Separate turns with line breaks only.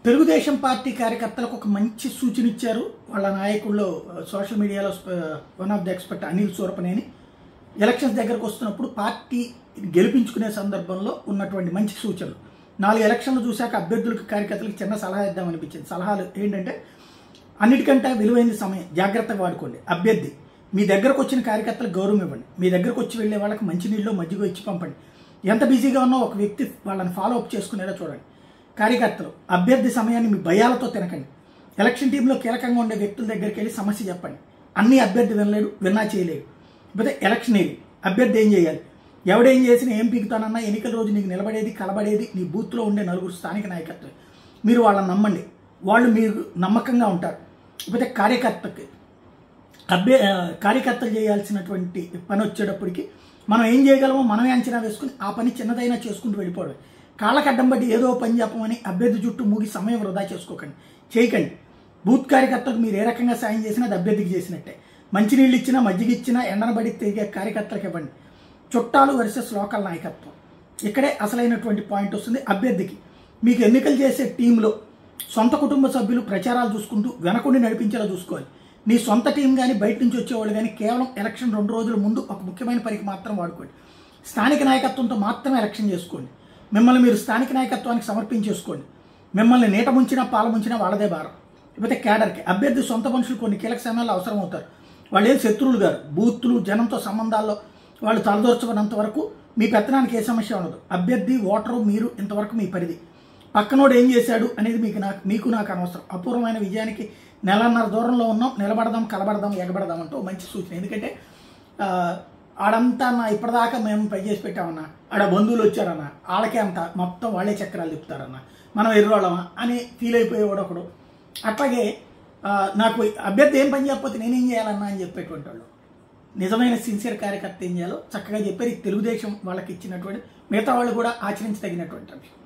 Telugu Desam party కార్యకర్తలకు ఒక మంచి సూచన ఇచ్చారు వాళ్ళ నాయకుల్లో సోషల్ మీడియాలో one of the expert Anil Surapaneni. Elections దగ్గరకు వస్తున్నప్పుడు పార్టీ గెలిపించుకునే సందర్భంలో ఉన్నటువంటి మంచి సూచనలు. 4 ఎలక్షన్లు చూశాక అభ్యర్థులకు కార్యకర్తలకు చిన్న సలహా ఇద్దామనిపించింది. సలహాలు ఏంటంటే, అన్నిటికంటే విలువైన సమయం జాగ్రత్తగా వాడుకోండి. అభ్యర్థి మీ దగ్గరకు వచ్చిన కార్యకర్తలకు గౌరవం ఇవ్వండి. మీ దగ్గరకు వచ్చి వెళ్ళే వాళ్ళకి మంచినీళ్ళు మజ్జిగ ఇచ్చి పంపండి. ఎంత బిజీగా ఉన్నా ఒక వ్యక్తి వాళ్ళని ఫాలో అప్ చేసుకునేలా చూడండి. కార్యకర్తలు అభ్యర్థి సమయాన్ని మీ భయాలతో తినకండి. ఎలక్షన్ టీంలో కీలకంగా ఉండే వ్యక్తుల దగ్గరికి వెళ్ళి సమస్య చెప్పండి. అన్నీ అభ్యర్థి వినలేడు, విన్నా చేయలేడు. లేకపోతే ఎలక్షన్ ఏది అభ్యర్థి ఏం చేయాలి, ఎవడేం చేసినా ఏం పీకుతానన్నా ఎన్నికల రోజు నీకు నిలబడేది కలబడేది నీ బూత్లో ఉండే 4 స్థానిక నాయకత్వం. మీరు వాళ్ళని నమ్మండి, వాళ్ళు మీరు నమ్మకంగా ఉంటారు. లేకపోతే కార్యకర్తలు చేయాల్సినటువంటి పని వచ్చేటప్పటికి మనం ఏం చేయగలమో మనమే అంచనా వేసుకుని ఆ పని చిన్నదైనా చేసుకుంటూ వెళ్ళిపోవడం. కాళ్ళకు అడ్డం బట్టి ఏదో పని చెప్పమని అభ్యర్థి చుట్టూ మూగి సమయం వృధా చేయకండి. బూత్ కార్యకర్తలకు మీరు ఏ రకంగా సాయం చేసినా అది అభ్యర్థికి చేసినట్టే. మంచినీళ్ళు ఇచ్చినా మజ్జిగ ఇచ్చినా ఎండనబడి తిరిగే కార్యకర్తలకు ఇవ్వండి. చుట్టాలు వర్సెస్ లోకల్ నాయకత్వం, ఇక్కడే అసలైనటువంటి పాయింట్ వస్తుంది. అభ్యర్థికి మీకు ఎన్నికలు చేసే టీంలో సొంత కుటుంబ సభ్యులు ప్రచారాలు చూసుకుంటూ వెనకుండి నడిపించేలా చూసుకోవాలి. నీ సొంత టీం కానీ బయట నుంచి వచ్చేవాళ్ళు కానీ కేవలం ఎలక్షన్ 2 రోజుల ముందు ఒక ముఖ్యమైన పనికి మాత్రం వాడుకోండి. స్థానిక నాయకత్వంతో మాత్రమే ఎలక్షన్ చేసుకోండి. మిమ్మల్ని మీరు స్థానిక నాయకత్వానికి సమర్పించేసుకోండి. మిమ్మల్ని నీట ముంచినా పాల ముంచినా వాళ్ళదే భారం. లేకపోతే క్యాడర్కి అభ్యర్థి సొంత మనుషులు కొన్ని కీలక సమయాల్లో అవసరం అవుతారు. వాళ్ళు ఏం శత్రువులు గారు. బూత్లు జనంతో సంబంధాల్లో వాళ్ళు తలదోర్చుకున్నంత వరకు మీ పెత్తనానికి ఏ సమస్య ఉండదు. అభ్యర్థి ఓటరు మీరు ఇంతవరకు మీ పరిధి. పక్కనోడు ఏం చేశాడు అనేది మీకు నాకు అనవసరం. అపూర్వమైన విజయానికి 1.5 దూరంలో ఉన్నాం. నిలబడదాం, కలబడదాం, ఎగబడదాం అంటూ మంచి సూచన. ఎందుకంటే ఆడంతా ఇప్పటిదాకా మేము పై చేసి పెట్టామన్నా, ఆడ బంధువులు వచ్చారన్నా, వాళ్ళకే అంత మొత్తం వాళ్ళే చక్రాలు తిప్పుతారన్నా, మనం ఎర్రోళ్ళమా అని ఫీల్ అయిపోయేవాడు ఒకడు. అట్లాగే నాకు అభ్యర్థి ఏం పని చెప్పకపోతే నేనేం చేయాలన్నా అని చెప్పేటువంటి వాళ్ళు. నిజమైన సిన్సియర్ కార్యకర్త ఏం చేయాలో చక్కగా చెప్పారు. తెలుగుదేశం వాళ్ళకి ఇచ్చినటువంటి మిగతా వాళ్ళు కూడా ఆచరించదగినటువంటి అంశం.